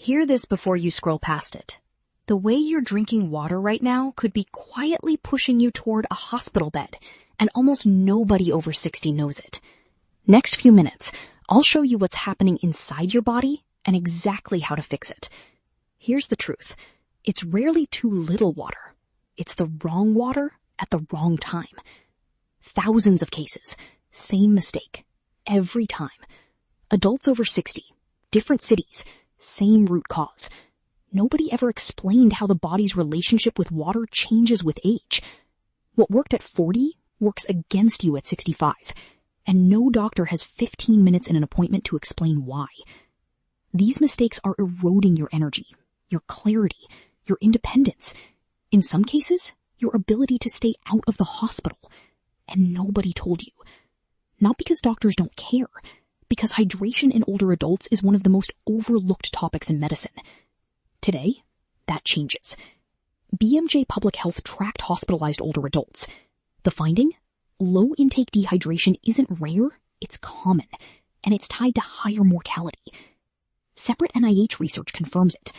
Hear this before you scroll past it. The way you're drinking water right now could be quietly pushing you toward a hospital bed, and almost nobody over 60 knows it. Next few minutes, I'll show you what's happening inside your body and exactly how to fix it. Here's the truth. It's rarely too little water. It's the wrong water at the wrong time. Thousands of cases, same mistake, every time. Adults over 60, different cities, same root cause. Nobody ever explained how the body's relationship with water changes with age. What worked at 40 works against you at 65, and no doctor has 15 minutes in an appointment to explain why. These mistakes are eroding your energy, your clarity, your independence. In some cases, your ability to stay out of the hospital. And nobody told you. Not because doctors don't care, because hydration in older adults is one of the most overlooked topics in medicine. Today, that changes. BMJ Public Health tracked hospitalized older adults. The finding? Low intake dehydration isn't rare, it's common, and it's tied to higher mortality. Separate NIH research confirms it.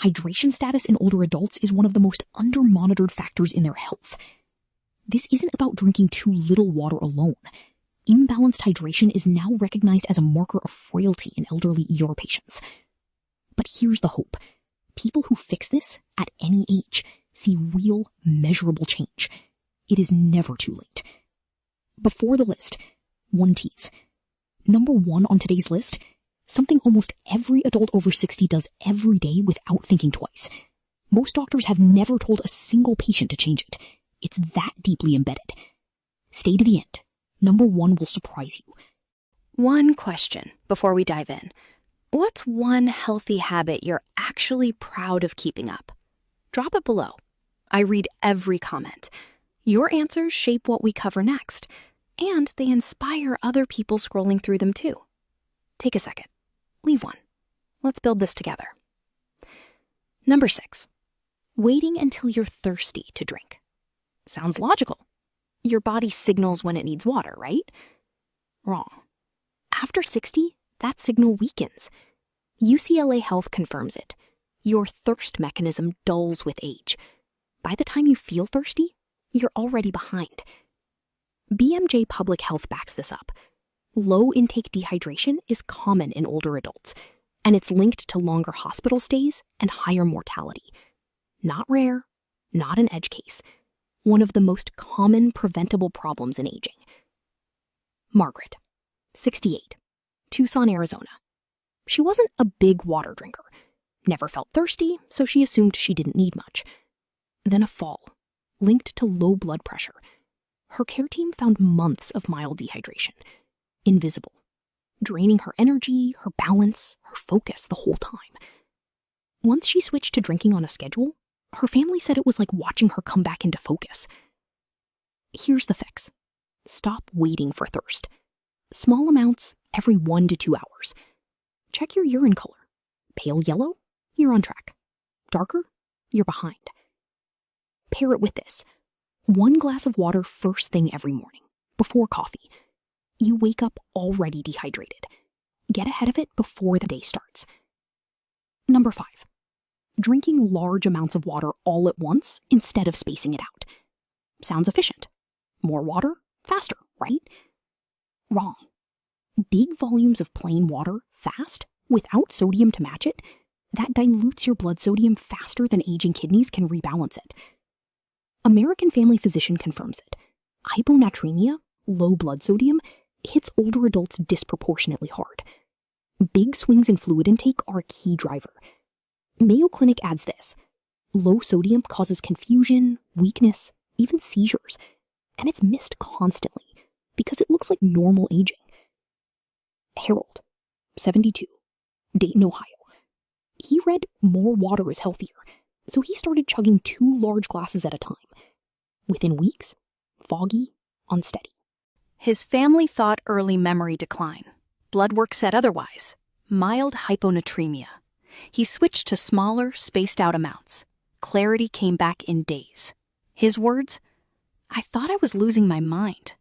Hydration status in older adults is one of the most under-monitored factors in their health. This isn't about drinking too little water alone. Imbalanced hydration is now recognized as a marker of frailty in elderly ER patients. But here's the hope. People who fix this at any age see real, measurable change. It is never too late. Before the list, one tease. Number 1 on today's list, something almost every adult over 60 does every day without thinking twice. Most doctors have never told a single patient to change it. It's that deeply embedded. Stay to the end. Number 1 will surprise you. One question before we dive in. What's one healthy habit you're actually proud of keeping up? Drop it below. I read every comment. Your answers shape what we cover next, and they inspire other people scrolling through them too. Take a second. Leave one. Let's build this together. Number 6. Waiting until you're thirsty to drink. Sounds logical. Your body signals when it needs water, right? Wrong. After 60, that signal weakens. UCLA Health confirms it. Your thirst mechanism dulls with age. By the time you feel thirsty, you're already behind. BMJ Public Health backs this up. Low intake dehydration is common in older adults, and it's linked to longer hospital stays and higher mortality. Not rare, not an edge case. One of the most common preventable problems in aging. Margaret, 68, Tucson, Arizona. She wasn't a big water drinker. Never felt thirsty, so she assumed she didn't need much. Then a fall, linked to low blood pressure. Her care team found months of mild dehydration. Invisible. Draining her energy, her balance, her focus the whole time. Once she switched to drinking on a schedule, her family said it was like watching her come back into focus. Here's the fix. Stop waiting for thirst. Small amounts every 1 to 2 hours. Check your urine color. Pale yellow? You're on track. Darker? You're behind. Pair it with this. 1 glass of water first thing every morning, before coffee. You wake up already dehydrated. Get ahead of it before the day starts. Number 5. Drinking large amounts of water all at once instead of spacing it out. Sounds efficient. More water, faster, right? Wrong. Big volumes of plain water fast, without sodium to match it, that dilutes your blood sodium faster than aging kidneys can rebalance it. American Family Physician confirms it. Hyponatremia, low blood sodium, hits older adults disproportionately hard. Big swings in fluid intake are a key driver. Mayo Clinic adds this. Low sodium causes confusion, weakness, even seizures, and it's missed constantly because it looks like normal aging. Harold, 72, Dayton, Ohio. He read more water is healthier, so he started chugging 2 large glasses at a time. Within weeks, foggy, unsteady. His family thought early memory decline. Blood work said otherwise. Mild hyponatremia. He switched to smaller, spaced-out amounts. Clarity came back in days. His words, "I thought I was losing my mind.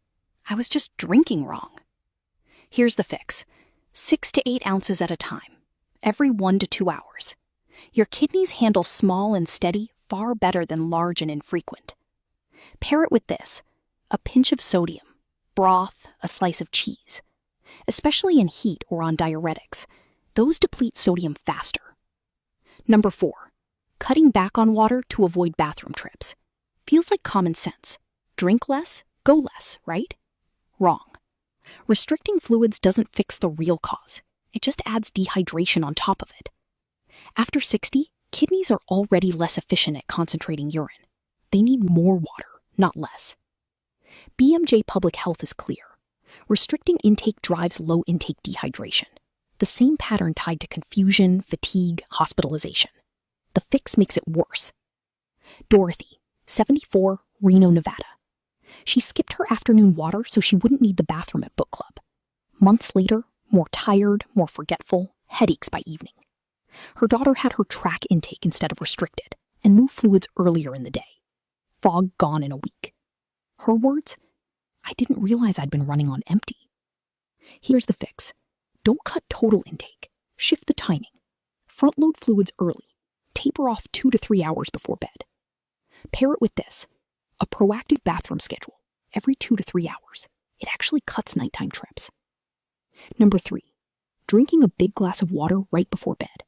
I was just drinking wrong." Here's the fix. 6 to 8 ounces at a time, every 1 to 2 hours. Your kidneys handle small and steady far better than large and infrequent. Pair it with this: a pinch of sodium, broth, a slice of cheese. Especially in heat or on diuretics, those deplete sodium faster. Number 4, cutting back on water to avoid bathroom trips. Feels like common sense. Drink less, go less, right? Wrong. Restricting fluids doesn't fix the real cause. It just adds dehydration on top of it. After 60, kidneys are already less efficient at concentrating urine. They need more water, not less. BMJ Public Health is clear. Restricting intake drives low intake dehydration. The same pattern tied to confusion, fatigue, hospitalization. The fix makes it worse. Dorothy, 74, Reno, Nevada. She skipped her afternoon water so she wouldn't need the bathroom at book club. Months later, more tired, more forgetful, headaches by evening. Her daughter had her track intake instead of restricted and moved fluids earlier in the day. Fog gone in a week. Her words: "I didn't realize I'd been running on empty." Here's the fix. Don't cut total intake. Shift the timing. Front load fluids early. Taper off 2 to 3 hours before bed. Pair it with this: a proactive bathroom schedule every 2 to 3 hours. It actually cuts nighttime trips. Number 3, drinking a big glass of water right before bed.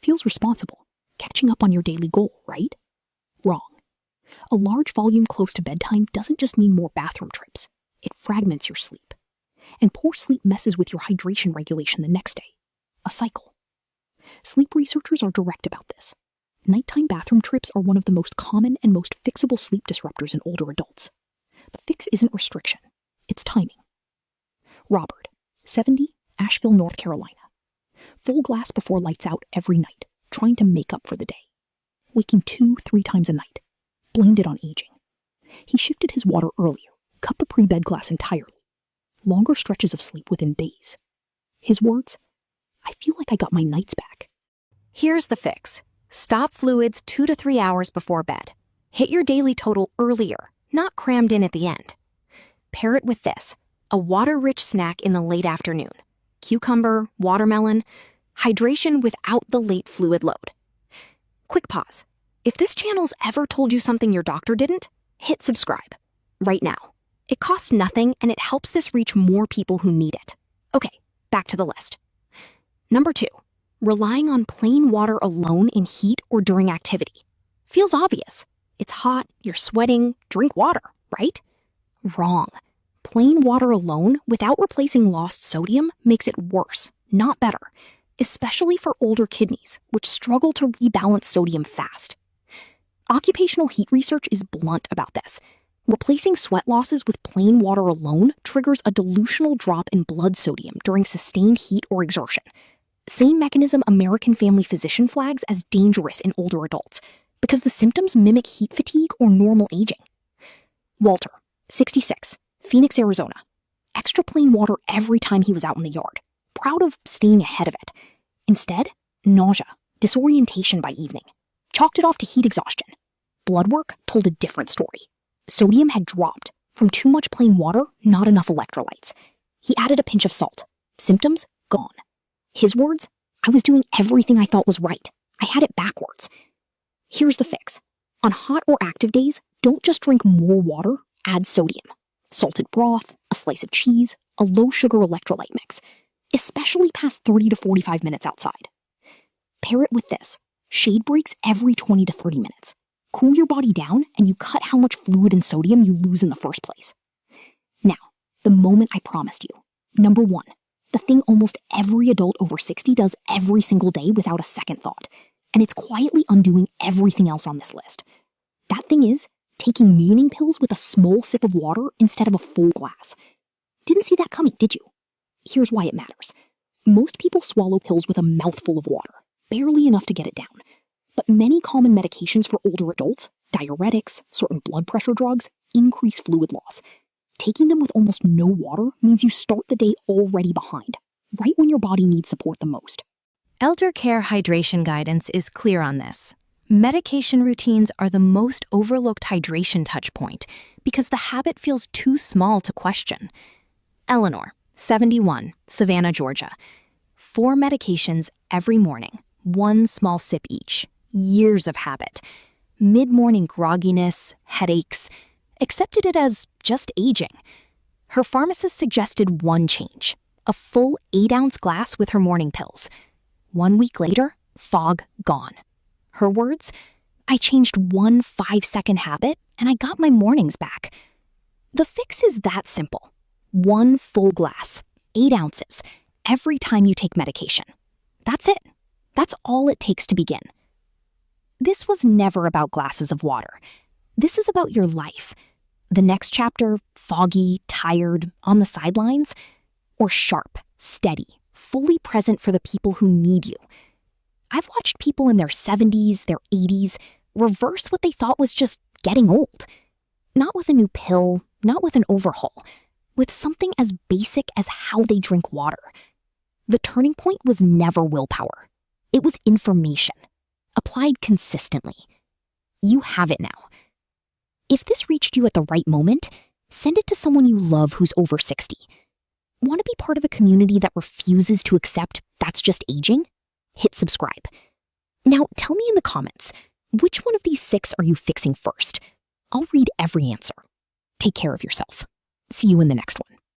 Feels responsible. Catching up on your daily goal, right? Wrong. A large volume close to bedtime doesn't just mean more bathroom trips. It fragments your sleep. And poor sleep messes with your hydration regulation the next day. A cycle. Sleep researchers are direct about this. Nighttime bathroom trips are one of the most common and most fixable sleep disruptors in older adults. The fix isn't restriction. It's timing. Robert, 70, Asheville, North Carolina. Full glass before lights out every night, trying to make up for the day. Waking 2-3 times a night. Blamed it on aging. He shifted his water earlier, cut the pre-bed glass entirely. Longer stretches of sleep within days. His words: "I feel like I got my nights back." Here's the fix. Stop fluids 2 to 3 hours before bed. Hit your daily total earlier, not crammed in at the end. Pair it with this: a water-rich snack in the late afternoon. Cucumber, watermelon, hydration without the late fluid load. Quick pause. If this channel's ever told you something your doctor didn't, hit subscribe right now. It costs nothing and it helps this reach more people who need it. Okay, back to the list. Number 2, relying on plain water alone in heat or during activity. Feels obvious. It's hot, you're sweating, drink water, right? Wrong. Plain water alone without replacing lost sodium makes it worse, not better, especially for older kidneys, which struggle to rebalance sodium fast. Occupational heat research is blunt about this. Replacing sweat losses with plain water alone triggers a dilutional drop in blood sodium during sustained heat or exertion. Same mechanism American Family Physician flags as dangerous in older adults, because the symptoms mimic heat fatigue or normal aging. Walter, 66, Phoenix, Arizona. Extra plain water every time he was out in the yard. Proud of staying ahead of it. Instead, nausea, disorientation by evening. Chalked it off to heat exhaustion. Blood work told a different story. Sodium had dropped. From too much plain water, not enough electrolytes. He added a pinch of salt. Symptoms gone. His words: "I was doing everything I thought was right. I had it backwards." Here's the fix. On hot or active days, don't just drink more water, add sodium. Salted broth, a slice of cheese, a low-sugar electrolyte mix, especially past 30 to 45 minutes outside. Pair it with this: shade breaks every 20 to 30 minutes. Cool your body down, and you cut how much fluid and sodium you lose in the first place. Now, the moment I promised you. Number 1, the thing almost every adult over 60 does every single day without a second thought, and it's quietly undoing everything else on this list. That thing is taking meaning pills with a small sip of water instead of a full glass. Didn't see that coming, did you? Here's why it matters. Most people swallow pills with a mouthful of water, barely enough to get it down. But many common medications for older adults, diuretics, certain blood pressure drugs, increase fluid loss. Taking them with almost no water means you start the day already behind, right when your body needs support the most. Elder care hydration guidance is clear on this. Medication routines are the most overlooked hydration touchpoint because the habit feels too small to question. Eleanor, 71, Savannah, Georgia. 4 medications every morning, One small sip each. Years of habit. Mid-morning grogginess, headaches. Accepted it as just aging. Her pharmacist suggested one change. A full 8-ounce glass with her morning pills. 1 week later, fog gone. Her words, I changed one 5-second habit and I got my mornings back. The fix is that simple. One full glass, 8 ounces, every time you take medication. That's it. That's all it takes to begin. This was never about glasses of water. This is about your life. The next chapter, foggy, tired, on the sidelines, or sharp, steady, fully present for the people who need you. I've watched people in their 70s, their 80s, reverse what they thought was just getting old. Not with a new pill, not with an overhaul, with something as basic as how they drink water. The turning point was never willpower. It was information, applied consistently. You have it now. If this reached you at the right moment, send it to someone you love who's over 60. Want to be part of a community that refuses to accept that's just aging? Hit subscribe. Now, tell me in the comments, which one of these 6 are you fixing first? I'll read every answer. Take care of yourself. See you in the next one.